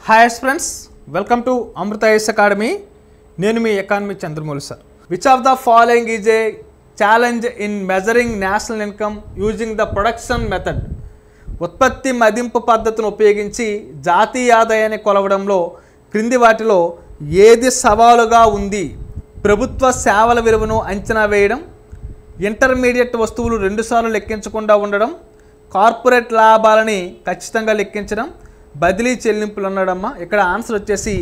Hi friends, welcome to Amrita IAS academy. నేను మీ economy Chandramouli sir. Which of the following is a challenge in measuring national income using the production method? ఉత్పత్తి మదింపు పద్ధతిని ఉపయోగించి జాతీయ ఆదాయాన్ని కొలవడంలో క్రింది వాటిలో ఏది సవాలుగా ఉంది? ప్రభుత్వ సేవల విలువను అంచనా వేయడం, ఇంటర్మీడియట్ వస్తువులు రెండుసార్లు లెక్కించకుండా ఉండడం, కార్పొరేట్ లాభాలని ఖచ్చితంగా లెక్కించడం, బదిలీ చెల్లింపులు అన్నాడమ్మా. ఇక్కడ ఆన్సర్ వచ్చేసి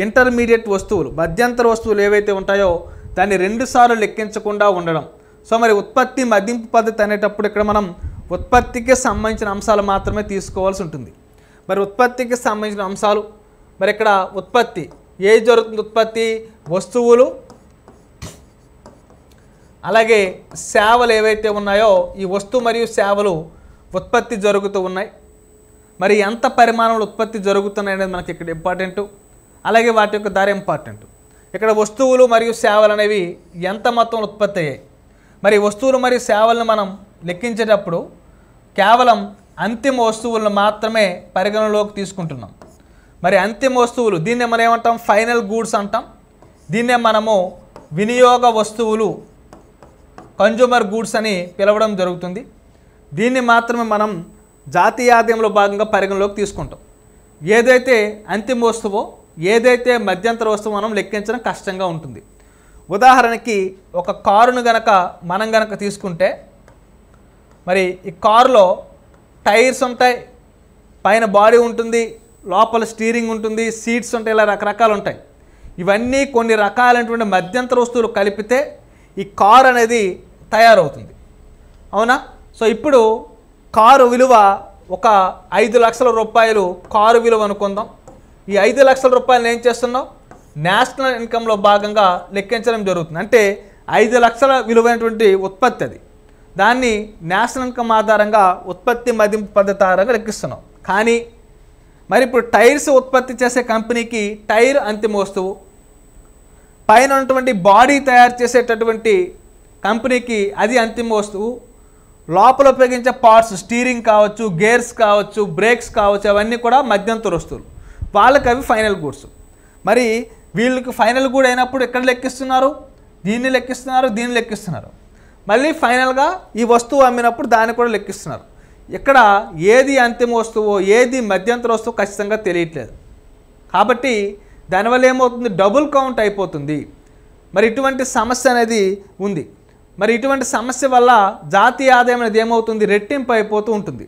ఇంటర్మీడియట్ వస్తువులు, మధ్యంతర వస్తువులు ఏవైతే ఉంటాయో దాన్ని రెండుసార్లు లెక్కించకుండా ఉండడం. సో మరి ఉత్పత్తి మదింపు పద్ధతి అనేటప్పుడు ఇక్కడ మనం ఉత్పత్తికి సంబంధించిన అంశాలు మాత్రమే తీసుకోవాల్సి ఉంటుంది. మరి ఉత్పత్తికి సంబంధించిన అంశాలు, మరి ఇక్కడ ఉత్పత్తి ఏది జరుగుతుంది? ఉత్పత్తి వస్తువులు అలాగే సేవలు ఏవైతే ఉన్నాయో ఈ వస్తువు మరియు సేవలు ఉత్పత్తి జరుగుతూ ఉన్నాయి. మరి ఎంత పరిమాణంలో ఉత్పత్తి జరుగుతున్నాయి అనేది మనకి ఇక్కడ ఇంపార్టెంట్. అలాగే వాటి యొక్క ధర ఇంపార్టెంట్. ఇక్కడ వస్తువులు మరియు సేవలు అనేవి ఎంత మొత్తంలో ఉత్పత్తి అయ్యాయి? మరి వస్తువులు మరియు సేవలను మనం లెక్కించేటప్పుడు కేవలం అంతిమ వస్తువులను మాత్రమే పరిగణలోకి తీసుకుంటున్నాం. మరి అంతిమ వస్తువులు దీన్నే మనం ఏమంటాం? ఫైనల్ గూడ్స్ అంటాం. దీన్నే మనము వినియోగ వస్తువులు, కన్జ్యూమర్ గూడ్స్ అని పిలవడం జరుగుతుంది. దీన్ని మాత్రమే మనం జాతీయ ఆదాయంలో భాగంగా పరిగణలోకి తీసుకుంటాం. ఏదైతే అంతిమ వస్తువో, ఏదైతే మధ్యంతర వస్తువు మనం లెక్కించడం కష్టంగా ఉంటుంది. ఉదాహరణకి ఒక కారును మనం గనక తీసుకుంటే, మరి ఈ కారులో టైర్స్ ఉంటాయి, పైన బాడీ ఉంటుంది, లోపల స్టీరింగ్ ఉంటుంది, సీట్స్ ఉంటాయి, ఇలా రకరకాలు ఉంటాయి. ఇవన్నీ కొన్ని రకాలైనటువంటి మధ్యంతర వస్తువులు కలిపితే ఈ కారు అనేది తయారవుతుంది. అవునా? సో ఇప్పుడు కారు విలువ ఒక 5 లక్షల రూపాయలు కారు విలువ అనుకుందాం. ఈ 5 లక్షల రూపాయలు ఏం చేస్తున్నాం? నేషనల్ ఇన్కంలో భాగంగా లెక్కించడం జరుగుతుంది. అంటే 5 లక్షల విలువైనటువంటి ఉత్పత్తి అది. దాన్ని నేషనల్ ఇన్కమ్ ఆధారంగా ఉత్పత్తి మదింపు పద్ధతి ఆధారంగా లెక్కిస్తున్నాం. కానీ మరి ఇప్పుడు టైర్స్ ఉత్పత్తి చేసే కంపెనీకి టైర్ అంతిమ వస్తువు, పైన ఉన్నటువంటి బాడీ తయారు చేసేటటువంటి కంపెనీకి అది అంతిమ వస్తువు, లోపల ఉపయోగించే పార్ట్స్ స్టీరింగ్ కావచ్చు, గేర్స్ కావచ్చు, బ్రేక్స్ కావచ్చు, అవన్నీ కూడా మధ్యంతర వస్తువులు, వాళ్ళకి అవి ఫైనల్ గూడ్స్. మరి వీళ్ళకి ఫైనల్ గూడ్ అయినప్పుడు ఎక్కడ లెక్కిస్తున్నారు? దీన్ని లెక్కిస్తున్నారు, దీన్ని లెక్కిస్తున్నారు. మళ్ళీ ఫైనల్గా ఈ వస్తువు అమ్మినప్పుడు దాన్ని కూడా లెక్కిస్తున్నారు. ఇక్కడ ఏది అంతిమ వస్తువో ఏది మధ్యంతర వస్తువు ఖచ్చితంగా తెలియట్లేదు. కాబట్టి దానివల్ల ఏమవుతుంది? డబుల్ కౌంట్ అయిపోతుంది. మరి ఇటువంటి సమస్య అనేది ఉంది. మరి ఇటువంటి సమస్య వల్ల జాతీయ ఆదాయం అనేది ఏమవుతుంది? రెట్టింపు అయిపోతూ ఉంటుంది.